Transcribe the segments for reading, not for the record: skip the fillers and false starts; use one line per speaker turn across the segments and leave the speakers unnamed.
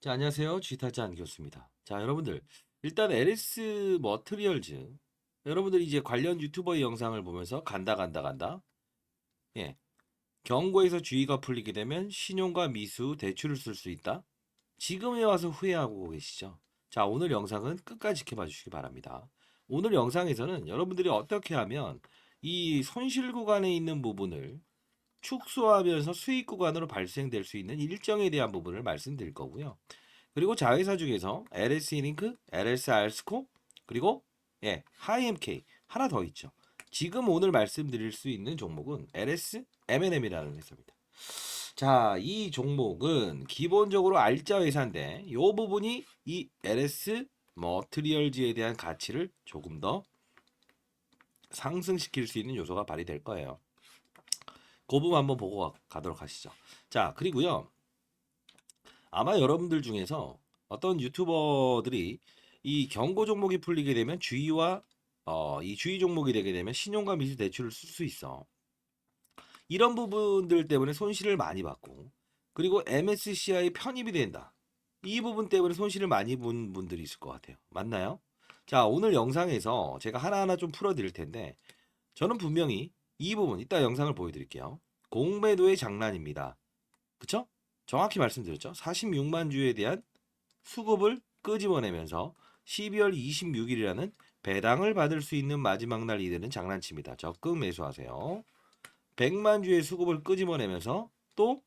자, 안녕하세요. 쥐타짠 교수입니다. 자, 여러분들, 일단 LS 머트리얼즈. 여러분들 이제 관련 유튜버의 영상을 보면서 간다. 예. 경고에서 주의가 풀리게 되면 신용과 미수, 대출을 쓸 수 있다. 지금에 와서 후회하고 계시죠? 자, 오늘 영상은 끝까지 지켜봐 주시기 바랍니다. 오늘 영상에서는 여러분들이 어떻게 하면 이 손실 구간에 있는 부분을 축소하면서 수익 구간으로 발생될 수 있는 일정에 대한 부분을 말씀드릴 거고요. 그리고 자회사 중에서 LS 링크, LS 알스코, 그리고 하이엠K 하나 더 있죠. 지금 오늘 말씀드릴 수 있는 종목은 LS M&M이라는 회사입니다. 자, 이 종목은 기본적으로 알짜 회사인데 이 부분이 이 LS 머트리얼즈에 대한 가치를 조금 더 상승시킬 수 있는 요소가 발휘될 거예요. 그 부분 한번 보고 가도록 하시죠. 자, 그리고요. 아마 여러분들 중에서 어떤 유튜버들이 이 경고 종목이 풀리게 되면 주의와 이 주의 종목이 되게 되면 신용과 미수 대출을 쓸 수 있어. 이런 부분들 때문에 손실을 많이 받고, 그리고 MSCI 편입이 된다. 이 부분 때문에 손실을 많이 본 분들이 있을 것 같아요. 맞나요? 자, 오늘 영상에서 제가 하나하나 좀 풀어드릴 텐데, 저는 분명히 이 부분, 이따 영상을 보여드릴게요. 공매도의 장난입니다. 그쵸? 정확히 말씀드렸죠. 46만 주에 대한 수급을 끄집어내면서 12월 26일이라는 배당을 받을 수 있는 마지막 날 이들은 장난칩니다. 적극 매수하세요. 100만 주의 수급을 끄집어내면서 또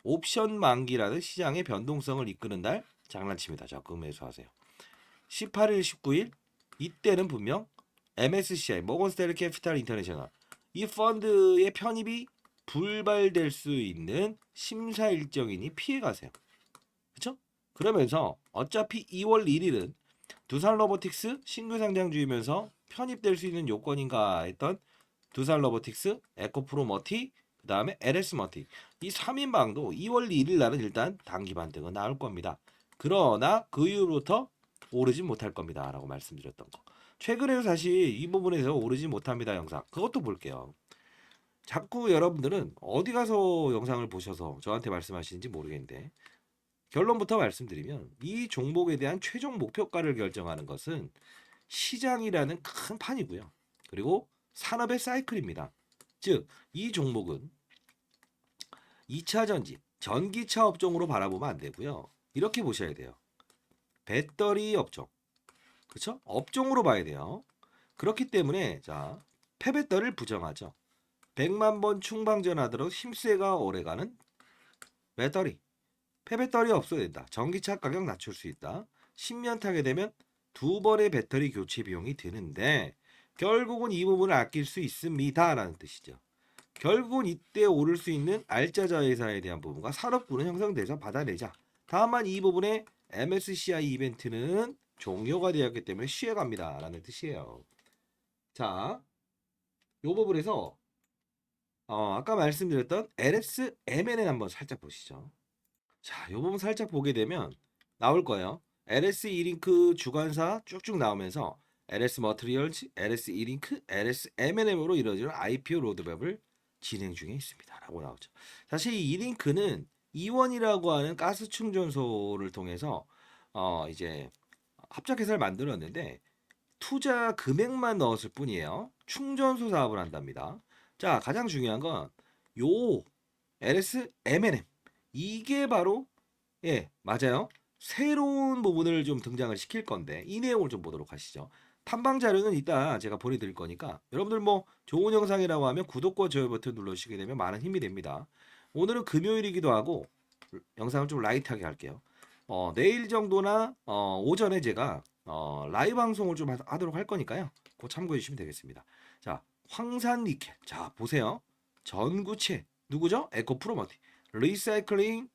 옵션 만기라는 시장의 변동성을 이끄는 날 장난칩니다. 적극 매수하세요. 18일, 19일 이때는 분명 MSCI 모건스탠리 캐피탈 인터내셔널 이 펀드의 편입이 불발될 수 있는 심사 일정이니 피해가세요. 그쵸? 그러면서 어차피 2월 1일은 두산 로보틱스 신규 상장 주이면서 편입될 수 있는 요건인가 했던 두산 로보틱스, 에코프로 머티, 그 다음에 LS 머티 이 3인방도 2월 1일 날은 일단 단기 반등은 나올 겁니다. 그러나 그 이후부터 오르지 못할 겁니다. 라고 말씀드렸던 거. 최근에도 사실 이 부분에서 오르지 못합니다. 영상. 그것도 볼게요. 자꾸 여러분들은 어디 가서 영상을 보셔서 저한테 말씀하시는지 모르겠는데 결론부터 말씀드리면 이 종목에 대한 최종 목표가를 결정하는 것은 시장이라는 큰 판이고요. 그리고 산업의 사이클입니다. 즉, 이 종목은 2차 전지, 전기차 업종으로 바라보면 안 되고요. 이렇게 보셔야 돼요. 배터리 업종. 그렇죠? 업종으로 봐야 돼요. 그렇기 때문에 자, 폐배터리를 부정하죠. 100만 번 충방전하도록 힘세가 오래가는 배터리. 폐배터리 없어야 된다. 전기차 가격 낮출 수 있다. 10년 타게 되면 두 번의 배터리 교체 비용이 드는데 결국은 이 부분을 아낄 수 있습니다. 라는 뜻이죠. 결국은 이때 오를 수 있는 알짜 자회사에 대한 부분과 산업군은 형성돼서 받아내자. 다만 이 부분에 MSCI 이벤트는 종료가 되었기 때문에 쉬어갑니다. 라는 뜻이에요. 자, 이 부분에서 아까 말씀드렸던 LS MNN 한번 살짝 보시죠. 자, 이 부분 살짝 보게 되면 나올 거예요. LS 이링크 주관사 쭉쭉 나오면서 LS 머트리얼즈, LS 이링크, LS M&M으로 이루어지는 IPO 로드맵을 진행 중에 있습니다. 라고 나오죠. 사실 이 이링크는 이원이라고 하는 가스 충전소를 통해서 이제 합작회사를 만들었는데 투자 금액만 넣었을 뿐이에요. 충전소 사업을 한답니다. 자, 가장 중요한 건 요 LS M&M 이게 바로 맞아요. 새로운 부분을 좀 등장을 시킬 건데 이 내용을 좀 보도록 하시죠. 탐방 자료는 이따 제가 보내드릴 거니까 여러분들 뭐 좋은 영상이라고 하면 구독과 좋아요 버튼 눌러주시게 되면 많은 힘이 됩니다. 오늘은 금요일이기도 하고 영상을 좀 라이트하게 할게요. 내일 정도나 오전에 제가 라이브 방송을 좀 하도록 할 거니까요. 그 참고해 주시면 되겠습니다. 자, 황산 니켈. 자, 보세요. 전구체 누구죠? 에코프로머티. 리사이클링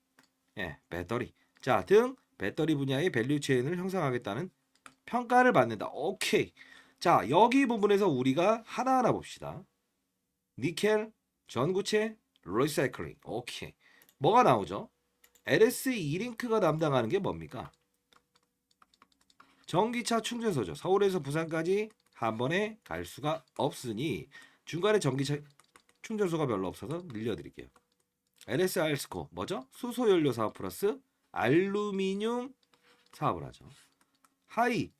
배터리. 자, 등 배터리 분야의 밸류 체인을 형성하겠다는 평가를 받는다. 오케이. 자, 여기 부분에서 우리가 하나하나 봅시다. 니켈, 전구체, 리사이클링. 오케이. 뭐가 나오죠? LS 이링크가 담당하는 게 뭡니까? 전기차 충전소죠. 서울에서 부산까지 한 번에 갈 수가 없으니 중간에 전기차 충전소가 별로 없어서 늘려드릴게요. LS 알스코 뭐죠? 수소연료 사업 플러스 알루미늄 사업을 하죠.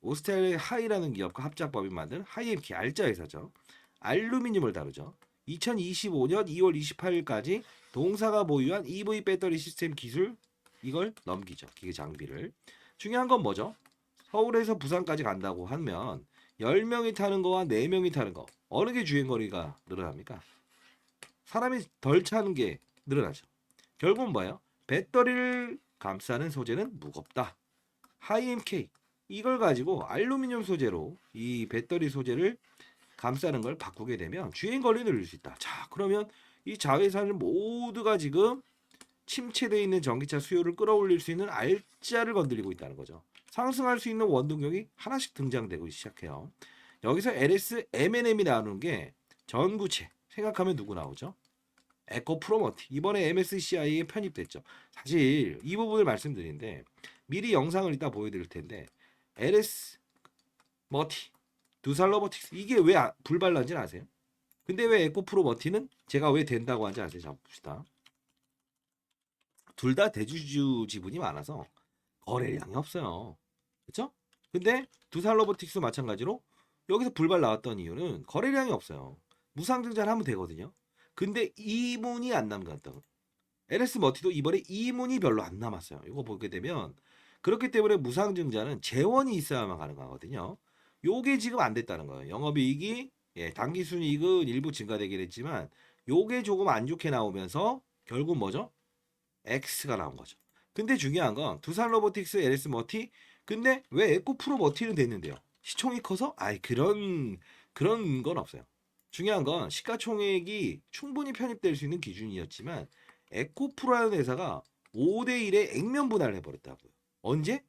오스트레일리아의 하이라는 기업과 합작법인 만든 하이엠키 알자 회사죠. 알루미늄을 다루죠. 2025년 2월 28일까지 동사가 보유한 EV 배터리 시스템 기술 이걸 넘기죠. 기계 장비를. 중요한 건 뭐죠? 서울에서 부산까지 간다고 하면 10명이 타는 거와 4명이 타는 거 어느 게 주행거리가 늘어납니까? 사람이 덜 차는 게 늘어나죠. 결국은 뭐예요? 배터리를 감싸는 소재는 무겁다. 하이엠K 이걸 가지고 알루미늄 소재로 이 배터리 소재를 감싸는 걸 바꾸게 되면 주행거리를 늘릴 수 있다. 자, 그러면 이 자회사는 모두가 지금 침체되어 있는 전기차 수요를 끌어올릴 수 있는 알짜를 건드리고 있다는 거죠. 상승할 수 있는 원동력이 하나씩 등장되고 시작해요. 여기서 LS, M&M이 나오는 게 전구체. 생각하면 누구 나오죠? 에코프로머티. 이번에 MSCI에 편입됐죠. 사실 이 부분을 말씀드리는데 미리 영상을 이따 보여드릴 텐데 LS 머티, 두살 로보틱스 이게 왜 불발난지 아세요? 근데 왜 에코프로머티는 제가 왜 된다고 하는지 아세요? 자 봅시다. 둘 다 대주주 지분이 많아서 거래량이 없어요. 그렇죠? 근데 두살 로보틱스 마찬가지로 여기서 불발 나왔던 이유는 거래량이 없어요. 무상증자를 하면 되거든요. 근데 이문이 안 남았던 LS 머티도 이번에 이문이 별로 안 남았어요. 이거 보게 되면 그렇기 때문에 무상증자는 재원이 있어야만 가능하거든요. 요게 지금 안 됐다는 거예요. 영업이익이 당기 순이익은 일부 증가되긴 했지만 요게 조금 안 좋게 나오면서 결국 뭐죠? X가 나온 거죠. 근데 중요한 건 두산 로보틱스, LS 머티. 근데 왜 에코프로 머티는 됐는데요? 시총이 커서? 아이 그런 건 없어요. 중요한 건 시가총액이 충분히 편입될 수 있는 기준이었지만 에코프로라는 회사가 5대1의 액면 분할을 해버렸다고요. 언제?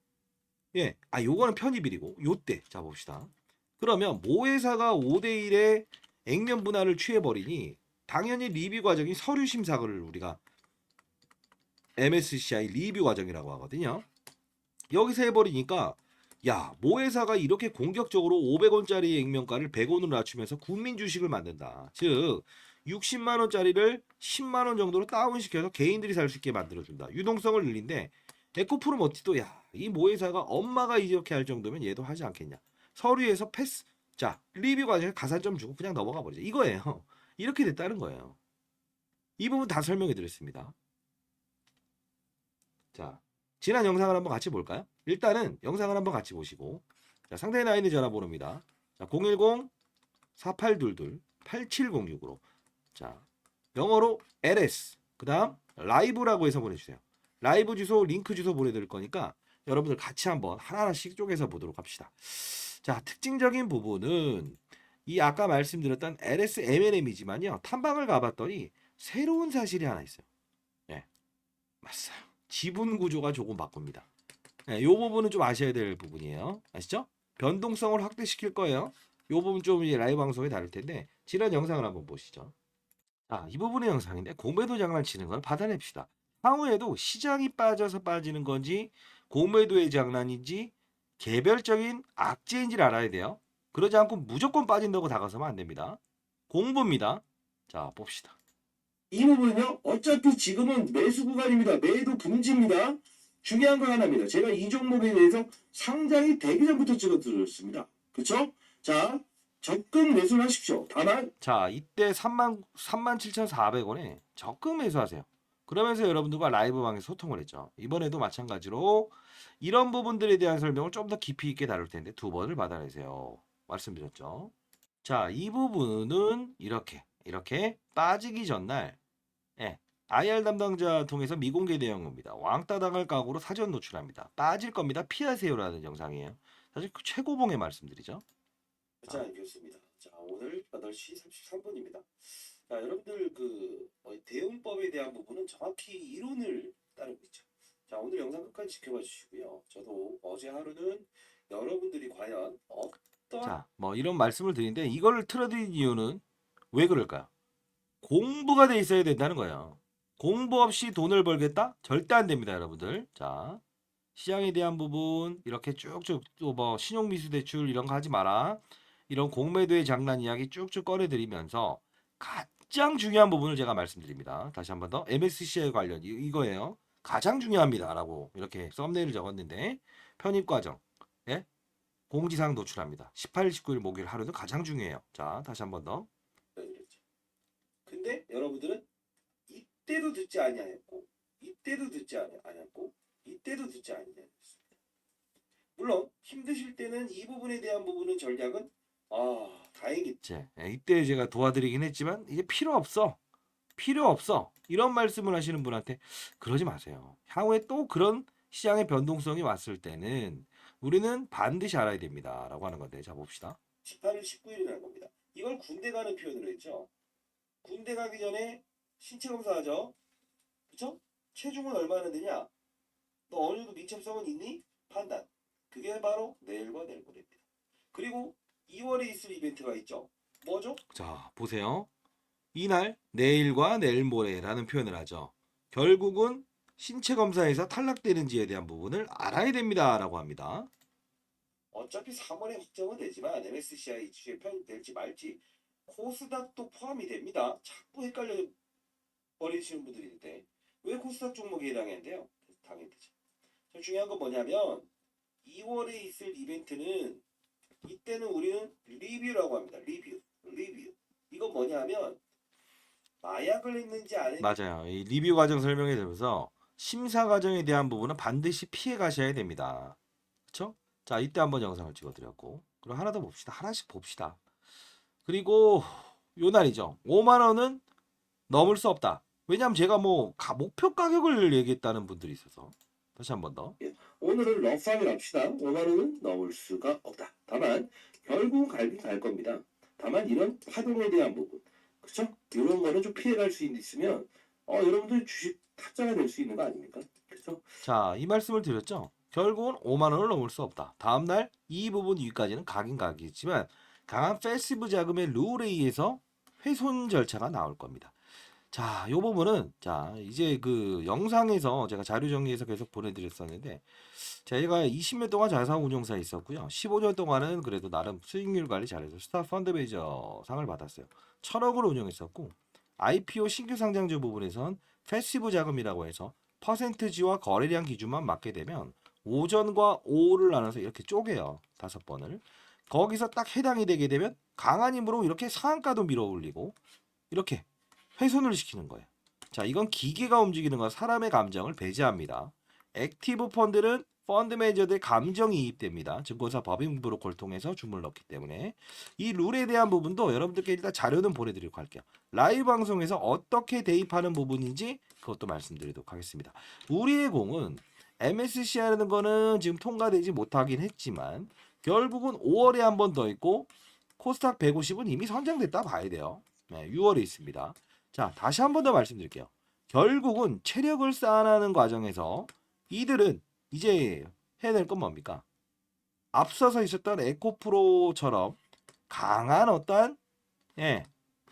예, 요거는 편입일이고 요때 자 봅시다. 그러면 모 회사가 5대1의 액면 분할을 취해버리니 당연히 리뷰 과정이 서류 심사를 우리가 MSCI 리뷰 과정이라고 하거든요. 여기서 해버리니까 모 회사가 이렇게 공격적으로 500원짜리 액면가를 100원으로 낮추면서 국민 주식을 만든다. 즉 60만 원짜리를 10만 원 정도로 다운시켜서 개인들이 살 수 있게 만들어준다. 유동성을 늘린데 에코프로 머티도 이 모 회사가 엄마가 이렇게 할 정도면 얘도 하지 않겠냐. 서류에서 패스. 자 리뷰 과정에 가산점 주고 그냥 넘어가 버리죠. 이거예요. 이렇게 됐다는 거예요. 이 부분 다 설명해 드렸습니다. 자, 지난 영상을 한번 같이 볼까요? 일단은 영상을 한번 같이 보시고 자, 상단에 나와 있는 전화번호입니다. 자, 010-4822-8706으로 자, 영어로 LS 그 다음 라이브라고 해서 보내주세요. 라이브 주소, 링크 주소 보내드릴 거니까 여러분들 같이 한번 하나하나씩 쪼개서 보도록 합시다. 자, 특징적인 부분은 이 아까 말씀드렸던 LS M&M이지만요. 탐방을 가봤더니 새로운 사실이 하나 있어요. 네, 맞아요. 지분 구조가 조금 바꿉니다. 이 부분은 좀 아셔야 될 부분이에요. 아시죠? 변동성을 확대시킬 거예요. 이 부분 좀 이제 라이브 방송에 다룰 텐데 지난 영상을 한번 보시죠. 이 부분의 영상인데 공매도 장난치는 걸 받아냅시다. 향후에도 시장이 빠져서 빠지는 건지 공매도의 장난인지 개별적인 악재인지를 알아야 돼요. 그러지 않고 무조건 빠진다고 다가서면 안 됩니다. 공부입니다. 자, 봅시다.
이 부분은요. 어차피 지금은 매수 구간입니다. 매도 금지입니다. 중요한 건 하나입니다. 제가 이 종목에 대해서 상장이 되기 전부터 찍어드렸습니다. 그쵸? 자, 적금 매수를 하십시오. 다만
자, 이때 37,400원에 적금 매수하세요. 그러면서 여러분들과 라이브 방에서 소통을 했죠. 이번에도 마찬가지로 이런 부분들에 대한 설명을 좀 더 깊이 있게 다룰 텐데 두 번을 받아내세요. 말씀드렸죠. 자, 이 부분은 이렇게 빠지기 전날 IR 담당자 통해서 미공개 내용입니다. 왕따 당할 각오로 사전 노출합니다. 빠질 겁니다. 피하세요라는 영상이에요. 사실 최고봉에 말씀드리죠.
자, 알겠습니다. 자, 오늘 8시 33분입니다. 자, 여러분들 대응법에 대한 부분은 정확히 이론을 따르고 있죠. 자, 오늘 영상 끝까지 지켜봐 주시고요. 저도 어제 하루는 여러분들이 과연
자, 이런 말씀을 드리는데 이걸 틀어드린 이유는 왜 그럴까요? 공부가 돼 있어야 된다는 거예요. 공부 없이 돈을 벌겠다? 절대 안 됩니다, 여러분들. 자, 시장에 대한 부분 이렇게 쭉쭉 또 신용미수 대출 이런 거 하지 마라. 이런 공매도의 장난 이야기 쭉쭉 꺼내드리면서 가장 중요한 부분을 제가 말씀드립니다. 다시 한 번 더 MSCI 관련 이거예요. 가장 중요합니다라고 이렇게 썸네일을 적었는데 편입 과정, 예? 공지사항 노출합니다. 18일, 19일 목요일 하루는 가장 중요해요. 자, 다시 한 번 더.
그랬죠. 근데 여러분들은 이때도 듣지 아니하였고, 이때도 듣지 아니하였고, 이때도 듣지 아니하였습니다. 물론 힘드실 때는 이 부분에 대한 부분은 전략은 다행히
이때 제가 도와드리긴 했지만 이제 필요 없어. 필요 없어. 이런 말씀을 하시는 분한테 그러지 마세요. 향후에 또 그런 시장의 변동성이 왔을 때는 우리는 반드시 알아야 됩니다라고 하는 건데 자 봅시다.
18일, 19일이라는 겁니다. 이걸 군대 가는 표현으로 했죠. 군대 가기 전에 신체 검사하죠. 그쵸? 체중은 얼마나 되냐? 너 어느 정도 민첩성은 있니? 판단. 그게 바로 내일과 내일 모레입니다. 그리고 2월에 있을 이벤트가 있죠. 뭐죠?
자 보세요. 이날 내일과 내일 모레라는 표현을 하죠. 결국은 신체 검사에서 탈락되는지에 대한 부분을 알아야 됩니다라고 합니다.
어차피 3월에 확정은 되지만 MSCI 이슈에 편입될지 말지 코스닥도 포함이 됩니다. 자꾸 헷갈려 버리시는 분들이 있는데 왜 코스닥 종목에 해당했는데요? 당연히 되죠. 중요한 건 뭐냐면 2월에 있을 이벤트는 이때는 우리는 리뷰라고 합니다. 리뷰. 이건 뭐냐면 마약을 했는지 안 했는지
맞아요. 이 리뷰 과정 설명해 드리면서 심사 과정에 대한 부분은 반드시 피해 가셔야 됩니다. 그렇죠? 자, 이때 한번 영상을 찍어 드렸고. 그럼 하나 더 봅시다. 하나씩 봅시다. 그리고 요 날이죠. 5만 원은 넘을 수 없다. 왜냐하면 제가 뭐 목표 가격을 얘기했다는 분들이 있어서 다시 한 번 더.
오늘은 러프하게 합시다. 5만 원은 넘을 수가 없다. 다만 결국 갈긴 갈 겁니다. 다만 이런 파동에 대한 부분, 그렇죠? 이런 거는 좀 피해갈 수 있으면 여러분들 주식 타짜가 될 수 있는 거 아닙니까? 그렇죠?
자, 이 말씀을 드렸죠. 결국은 5만 원을 넘을 수 없다. 다음 날 이 부분 위까지는 가긴 가겠지만 강한 패시브 자금의 룰에 의해서 훼손 절차가 나올 겁니다. 자, 요 부분은 자, 이제 그 영상에서 제가 자료 정리해서 계속 보내드렸었는데 제가 20년 동안 자산운용사에 있었고요. 15년 동안은 그래도 나름 수익률 관리 잘해서 스타 펀드 매니저 상을 받았어요. 1,000억을 운용했었고 IPO 신규 상장주 부분에선 패시브 자금이라고 해서 퍼센트지와 거래량 기준만 맞게 되면 오전과 오후를 나눠서 이렇게 쪼개요. 5번을. 거기서 딱 해당이 되게 되면 강한 힘으로 이렇게 상한가도 밀어 올리고 이렇게 훼손을 시키는 거예요. 자, 이건 기계가 움직이는 건 사람의 감정을 배제합니다. 액티브 펀드는 펀드 매니저들의 감정이 이입됩니다. 증권사 법인 브로커를 통해서 주문을 넣기 때문에 이 룰에 대한 부분도 여러분들께 일단 자료는 보내드리고 할게요. 라이브 방송에서 어떻게 대입하는 부분인지 그것도 말씀드리도록 하겠습니다. 우리의 공은 MSCI라는 거는 지금 통과되지 못하긴 했지만 결국은 5월에 한 번 더 있고 코스닥 150은 이미 선정됐다 봐야 돼요. 네, 6월에 있습니다. 자, 다시 한 번 더 말씀드릴게요. 결국은 체력을 쌓아나는 과정에서 이들은 이제 해낼 건 뭡니까? 앞서서 있었던 에코프로처럼 강한 어떠한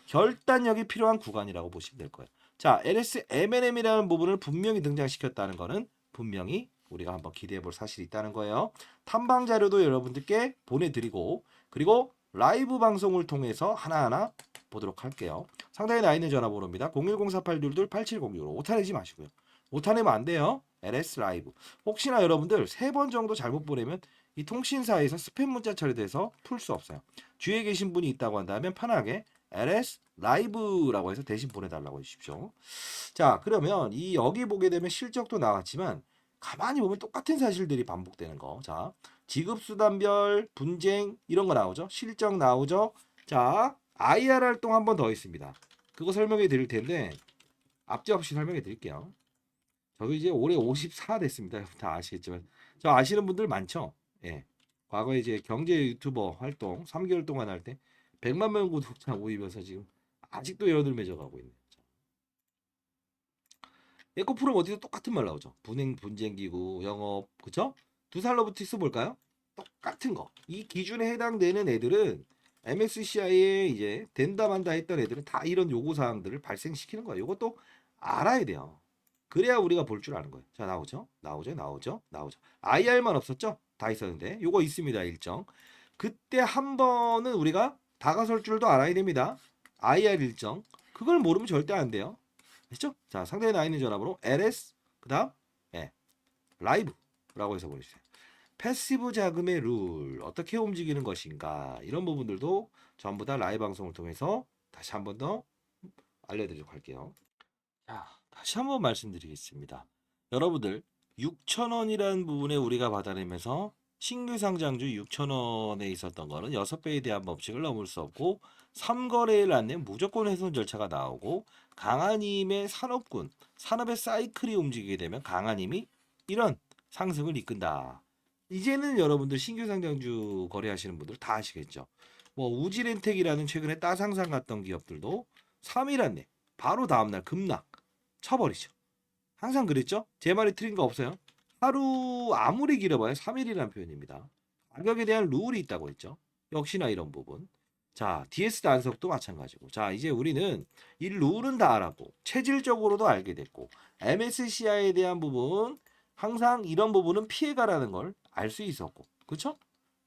결단력이 필요한 구간이라고 보시면 될 거예요. 자, LS M&M이라는 부분을 분명히 등장시켰다는 거는 분명히 우리가 한번 기대해 볼 사실이 있다는 거예요. 탐방 자료도 여러분들께 보내드리고 그리고 라이브 방송을 통해서 하나하나 보도록 할게요. 상단에 나 있는 전화번호입니다. 010-4822-8706으로 오타 내지 마시고요. 오타 내면 안 돼요. LS 라이브. 혹시나 여러분들 3번 정도 잘못 보내면 이 통신사에서 스팸 문자 처리돼서 풀 수 없어요. 주위에 계신 분이 있다고 한다면 편하게 LS 라이브라고 해서 대신 보내달라고 해주십시오. 자, 그러면 이 여기 보게 되면 실적도 나왔지만 가만히 보면 똑같은 사실들이 반복되는 거. 자, 지급수단별 분쟁 이런 거 나오죠. 실적 나오죠. 자, IR 활동 한 번 더 있습니다. 그거 설명해 드릴 텐데 앞뒤 없이 설명해 드릴게요. 저도 이제 올해 54 됐습니다. 다 아시겠지만 저 아시는 분들 많죠. 예. 과거에 이제 경제 유튜버 활동 3개월 동안 할 때 100만 명 구독자 모이면서 지금 아직도 여론을 맺어가고 있네요. 에코프로 어디서 똑같은 말 나오죠. 분쟁기구, 영업, 그쵸? 두살로보틱스 볼까요? 똑같은 거. 이 기준에 해당되는 애들은 MSCI에 이제 된다 만다 했던 애들은 다 이런 요구 사항들을 발생시키는 거예요. 이것도 알아야 돼요. 그래야 우리가 볼 줄 아는 거예요. 자, 나오죠. IR만 없었죠? 다 있었는데 요거 있습니다. 일정. 그때 한 번은 우리가 다가설 줄도 알아야 됩니다. IR 일정. 그걸 모르면 절대 안 돼요. 됐죠? 자, 상단에 나 있는 전화번호 LS 그다음 라이브라고 해서 보내주세요. 패시브 자금의 룰, 어떻게 움직이는 것인가, 이런 부분들도 전부 다 라이브 방송을 통해서 다시 한 번 더 알려드리도록 할게요. 자, 다시 한번 말씀드리겠습니다. 여러분들 6,000원이라는 부분에 우리가 받아내면서 신규 상장주 6,000원에 있었던 거는 6배에 대한 법칙을 넘을 수 없고 3거래일 안에 무조건 훼손 절차가 나오고 강한힘의 산업군, 산업의 사이클이 움직이게 되면 강한힘이 이런 상승을 이끈다. 이제는 여러분들 신규 상장주 거래하시는 분들 다 아시겠죠. 뭐 우지렌텍이라는 최근에 따상상 갔던 기업들도 3일 안에 바로 다음날 급락 쳐버리죠. 항상 그랬죠? 제 말이 틀린 거 없어요. 하루 아무리 길어봐야 3일이라는 표현입니다. 가격에 대한 룰이 있다고 했죠. 역시나 이런 부분. 자, DS 단속도 마찬가지고. 자, 이제 우리는 이 룰은 다 알았고 체질적으로도 알게 됐고 MSCI에 대한 부분 항상 이런 부분은 피해가라는 걸 알 수 있었고. 그렇죠?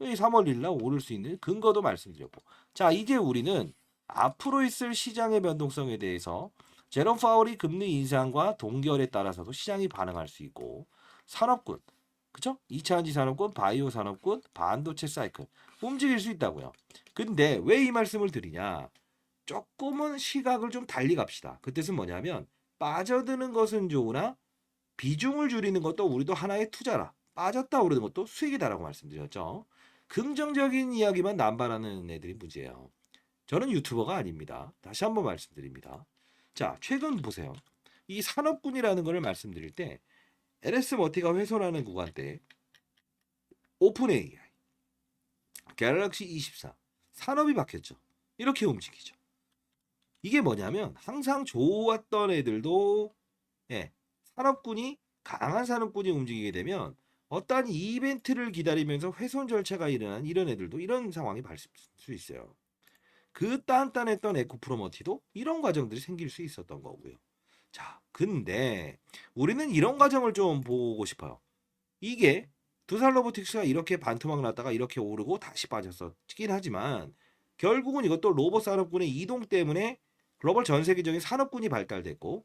3월 1일 날 오를 수 있는 근거도 말씀드렸고. 자, 이제 우리는 앞으로 있을 시장의 변동성에 대해서 제롬 파월이 금리 인상과 동결에 따라서도 시장이 반응할 수 있고 산업군, 그쵸? 2차전지 산업군, 바이오 산업군, 반도체 사이클 움직일 수 있다고요. 근데 왜 이 말씀을 드리냐? 조금은 시각을 좀 달리 갑시다. 그 뜻은 뭐냐면 빠져드는 것은 좋으나 비중을 줄이는 것도 우리도 하나의 투자라. 빠졌다 오르는 것도 수익이다라고 말씀드렸죠. 긍정적인 이야기만 남발하는 애들이 문제예요. 저는 유튜버가 아닙니다. 다시 한번 말씀드립니다. 자, 최근 보세요. 이 산업군이라는 것을 말씀드릴 때 LS 머티가 훼손하는 구간대 오픈 AI, 갤럭시 24 산업이 바뀌었죠. 이렇게 움직이죠. 이게 뭐냐면 항상 좋았던 애들도 산업군이 강한 산업군이 움직이게 되면 어떠한 이벤트를 기다리면서 훼손 절차가 일어난 이런 애들도 이런 상황이 발생할 수 있어요. 그 단단했던 에코프로머티도 이런 과정들이 생길 수 있었던 거고요. 자, 근데 우리는 이런 과정을 좀 보고 싶어요. 이게 두산 로보틱스가 이렇게 반토막 났다가 이렇게 오르고 다시 빠졌었긴 하지만 결국은 이것도 로봇 산업군의 이동 때문에 글로벌 전 세계적인 산업군이 발달됐고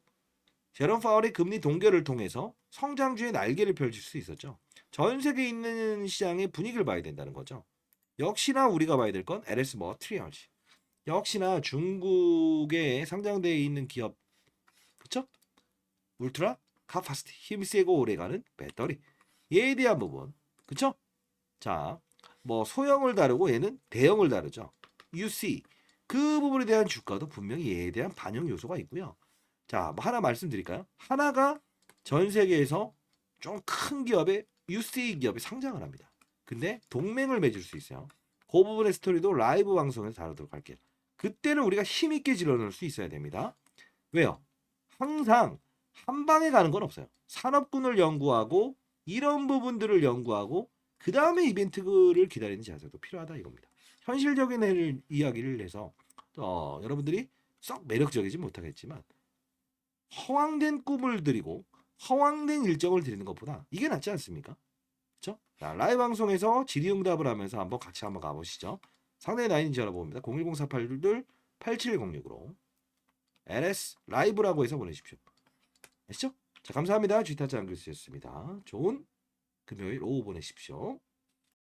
제롬 파월의 금리 동결을 통해서 성장주의 날개를 펼칠 수 있었죠. 전 세계에 있는 시장의 분위기를 봐야 된다는 거죠. 역시나 우리가 봐야 될 건 LS 머트리얼즈. 역시나 중국에 상장되어 있는 기업, 그쵸? 울트라 카파시티, 힘이 세고 오래가는 배터리. 얘에 대한 부분, 그쵸? 자, 뭐 소형을 다루고 얘는 대형을 다루죠. UC 그 부분에 대한 주가도 분명히 얘에 대한 반영 요소가 있고요. 자, 뭐 하나 말씀드릴까요? 하나가 전 세계에서 좀 큰 기업의 UC 기업이 상장을 합니다. 근데 동맹을 맺을 수 있어요. 그 부분의 스토리도 라이브 방송에서 다루도록 할게요. 그때는 우리가 힘있게 질러넣을 수 있어야 됩니다. 왜요? 항상 한 방에 가는 건 없어요. 산업군을 연구하고 이런 부분들을 연구하고 그 다음에 이벤트를 기다리는 자세도 필요하다 이겁니다. 현실적인 이야기를 해서 여러분들이 썩 매력적이지 못하겠지만 허황된 꿈을 드리고 허황된 일정을 드리는 것보다 이게 낫지 않습니까? 그렇죠? 자, 라이브 방송에서 질의응답을 하면서 한번 같이 한번 가보시죠. 상대 나인 전화번호입니다. 01048-8706으로 LS 라이브라고 해서 보내십시오. 아시죠? 자, 감사합니다. 쥐타짜 안글스였습니다. 좋은 금요일 오후 보내십시오.